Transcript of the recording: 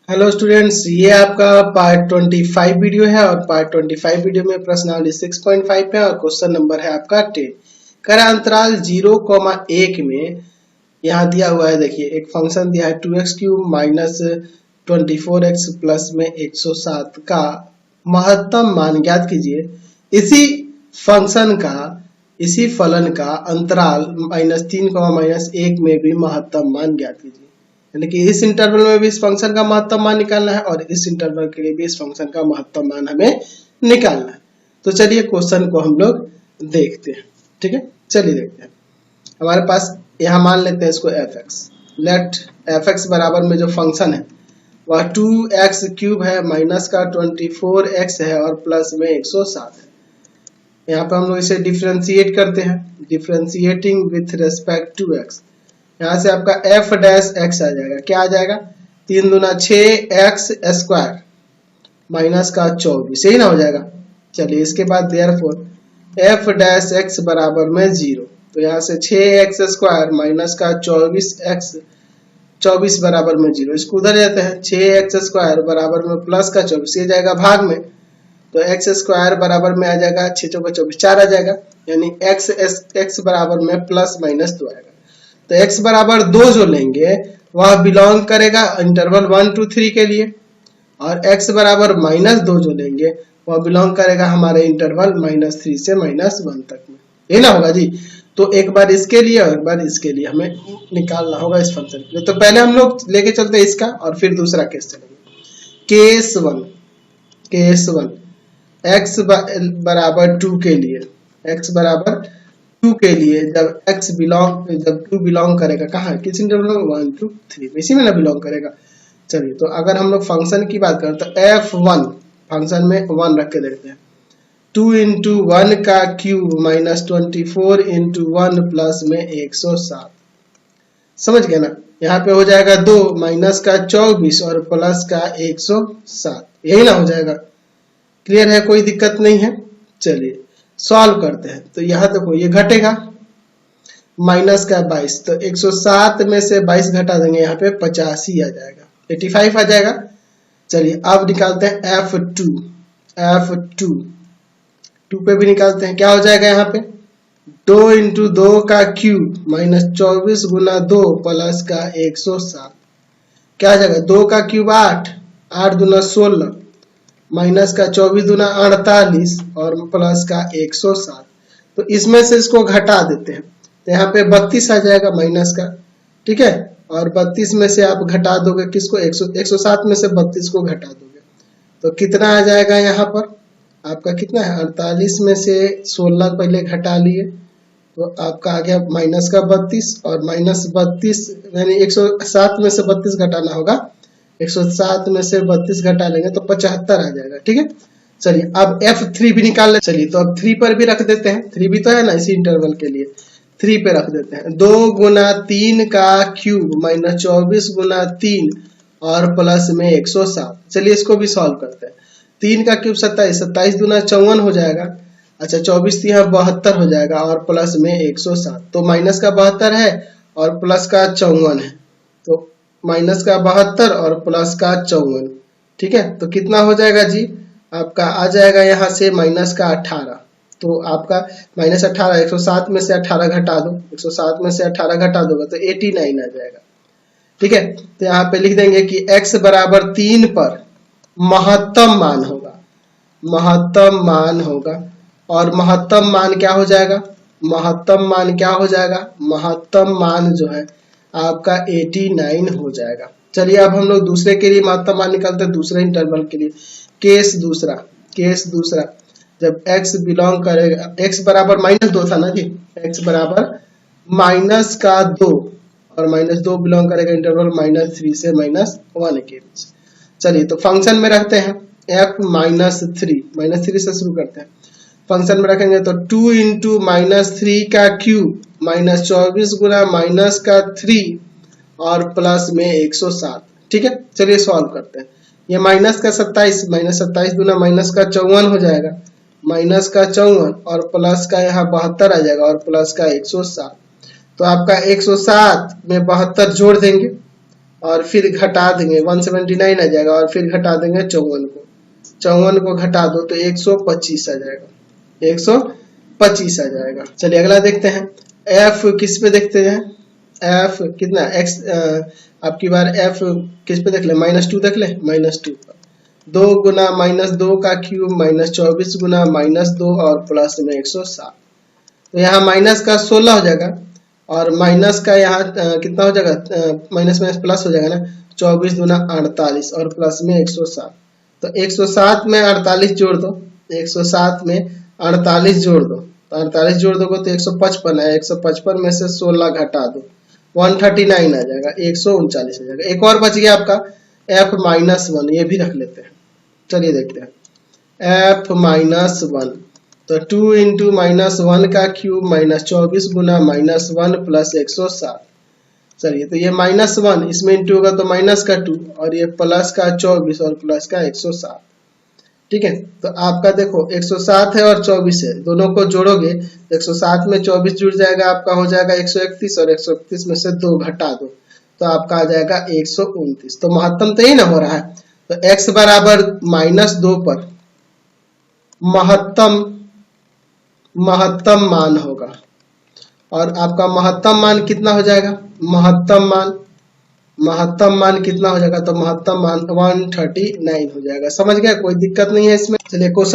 Hello students, ये आपका part 25 video है और पार्ट 25 वीडियो में प्रश्नावली 6.5 है और क्वेश्चन नंबर है आपका 10। करा अंतराल 0,1 में यहाँ दिया हुआ है। देखिए एक फंक्शन दिया है 2x³ माइनस 24x प्लस में 107 का महत्तम मान ज्ञात कीजिए। इसी फंक्शन का इसी फलन का अंतराल -3, -1 में भी महत्तम मान ज्ञात कीजिए। यानी कि इस इंटरवल में भी इस फंक्शन का महत्तम मान निकालना है और इस इंटरवल के लिए भी इस फंक्शन का महत्तम मान हमें निकालना है। तो चलिए क्वेश्चन को हम लोग देखते हैं। ठीक है, चलिए देखते हैं। हमारे पास यहाँ मान लेते हैं इसको fx। लेट fx बराबर में जो फंक्शन है वह 2x³ है, माइनस का 24x है और प्लस में 107 है। यहाँ पे हम लोग इसे डिफ्रेंशिएट करते हैं, differentiating with respect to x। यहाँ से आपका f डैश x आ जाएगा। क्या आ जाएगा? 3 दूना 6x² माइनस का 24, यही ना हो जाएगा। चलिए इसके बाद देयरफॉर f डैश x बराबर में 0। तो यहाँ से 6x² माइनस का 24 बराबर में 0। इसको उधर जाते हैं, 6x² बराबर में प्लस का 24, ये जाएगा भाग में। तो x² बराबर में आ जाएगा 6 चौका 24, 4 आ जाएगा। यानी x बराबर में प्लस माइनस 2 आएगा। तो x बराबर 2 जो लेंगे वह बिलोंग करेगा इंटरवल 1 to 3 के लिए, और x बराबर -2 जो लेंगे वह बिलोंग करेगा हमारे इंटरवल -3 से -1 तक में। ये ना होगा जी। तो एक बार इसके लिए और एक बार इसके लिए हमें निकालना होगा इस फंक्शन के लिए। तो पहले हम लोग लेके चलते हैं इसका और फिर दूसरा केस चलेंगे। केस 1 x बराबर 2 के लिए, x बराबर 2 के लिए जब जब 2 बिलोंग करेगा कहाँ, किस इंटरवल में? 1 to 3, इसी में ना बिलोंग करेगा। चलिए तो अगर हम लोग फंक्शन की बात करें तो f1 फंक्शन में 1 रख के देखते हैं। 2 into 1 का क्यूब माइनस 24 into 1 प्लस में 107। समझ गए ना? यहाँ पे हो जाएगा 2 माइनस का 24 और प्लस का 107, यही ना हो जाएगा। क्लियर है, कोई दिक्कत नहीं है। चलिए सॉल्व करते हैं। तो यहाँ देखो ये घटेगा, माइनस का 22, तो 107 में से 22 घटा देंगे, यहाँ पे 85 आ जाएगा, 85 आ जाएगा। चलिए अब निकालते हैं f2 2 पे भी निकालते हैं। क्या हो जाएगा यहाँ पे? 2 into 2 का क्यूब माइनस 24 गुना 2 प्लस का 107। क्या आ जाएगा? 2 का क्यूब 8 दूना 16 माइनस का 24 दूना 48 और प्लस का 107। तो इसमें से इसको घटा देते हैं, तो यहाँ पे 32 आ जाएगा माइनस का। ठीक है, और 32 में से आप घटा दोगे किसको? 107 में से 32 को घटा दोगे तो कितना आ जाएगा? यहाँ पर आपका कितना है? 48 में से 16 पहले घटा लिए तो आपका आ गया माइनस का 32, और माइनस 32 यानी 107 में से 32 घटाना होगा। 107 में से 32 घटा लेंगे तो 75 आ जाएगा। ठीक है, चलिए अब f3 भी निकाल ले। चलिए तो अब 3 पर भी रख देते हैं, 3 भी तो है ना इसी इंटरवल के लिए। 3 पे रख देते हैं। 2 गुना 3 का क्यूब माइनस 24 गुना 3 और प्लस में 107। चलिए इसको भी सॉल्व करते हैं। 3 का क्यूब 27, 27 दूना 54 हो जाएगा। अच्छा 24 यहाँ 72 हो जाएगा और प्लस में 107। तो माइनस का 72 है और प्लस का 54 है, तो माइनस का 72 और प्लस का 54। ठीक है, तो कितना हो जाएगा जी? आपका आ जाएगा यहाँ से माइनस का 18। तो आपका माइनस 18, 107 में से 18 घटा दो, 107 में से 18 घटा दोगे तो 89 आ जाएगा। ठीक है, तो यहाँ पे लिख देंगे कि x बराबर 3 पर महत्तम मान होगा, और महत्तम मान क्या हो जाएगा? महत्तम मान जो है आपका 89 हो जाएगा। चलिए अब हम लोग दूसरे के लिए महत्तम मान निकालते हैं, दूसरे इंटरवल के लिए। केस दूसरा जब x बिलोंग करेगा, x बराबर -2 था ना जी, x बराबर -2 और -2 बिलोंग करेगा इंटरवल -3 से -1 के बीच। चलिए तो फंक्शन में रखते हैं f -3 से शुरू करते हैं। फंक्शन में रखेंगे तो 2 into -3 का क्यूब माइनस 24 गुना माइनस का 3 और प्लस में 107। ठीक है, चलिए सॉल्व करते हैं। ये माइनस का 27, माइनस 27 गुना माइनस का 54 हो जाएगा, माइनस का 54 और प्लस का यहाँ 72 आ जाएगा और प्लस का 107। तो आपका 107 में 72 जोड़ देंगे और फिर घटा देंगे 179 आ जाएगा और फिर घटा देंगे 54 को, 54 को घटा दो तो 125 आ जाएगा, 125 आ जाएगा। चलिए अगला देखते हैं। एफ किस पे देखते हैं, एफ कितना एक्स, आपकी बार एफ किस पे देख ले, -2 देख ले, -2 पर 2 गुना -2 का क्यूब -24 गुना -2 और प्लस में 107। तो यहाँ माइनस का 16 हो जाएगा और माइनस का यहाँ कितना हो जाएगा, माइनस माइनस प्लस हो जाएगा ना, 24 गुना 48 और प्लस में 107। तो 107 में 48 जोड़ दो, 107 में 48 जोड़ दो, तो 48 जोड़ दोगे तो 155 है, 155 में से 16 घटा दो 139 आ जाएगा, 139 आ जाएगा। एक और बच गया आपका f-1, ये भी रख लेते हैं। चलिए देखते हैं f-1, तो 2 इंटू -1 का क्यूब -24 गुना -1 प्लस 107। चलिए तो ये -1 इसमें इंटू होगा तो माइनस का 2 और ये प्लस का 24 और प्लस का 107। ठीक है, तो आपका देखो 107 है और 24 है, दोनों को जोड़ोगे 107 में 24 जुड़ जाएगा, आपका हो जाएगा 131 और 131 में से 2 घटा दो तो आपका आ जाएगा 129। तो महत्तम तो ही ना हो रहा है, तो x बराबर -2 पर महत्तम मान होगा और आपका महत्तम मान कितना हो जाएगा, महत्तम मान कितना हो जाएगा, तो महत्तम मान 139 हो जाएगा। समझ गया, कोई दिक्कत नहीं है इसमें। चलिए क्वेश्चन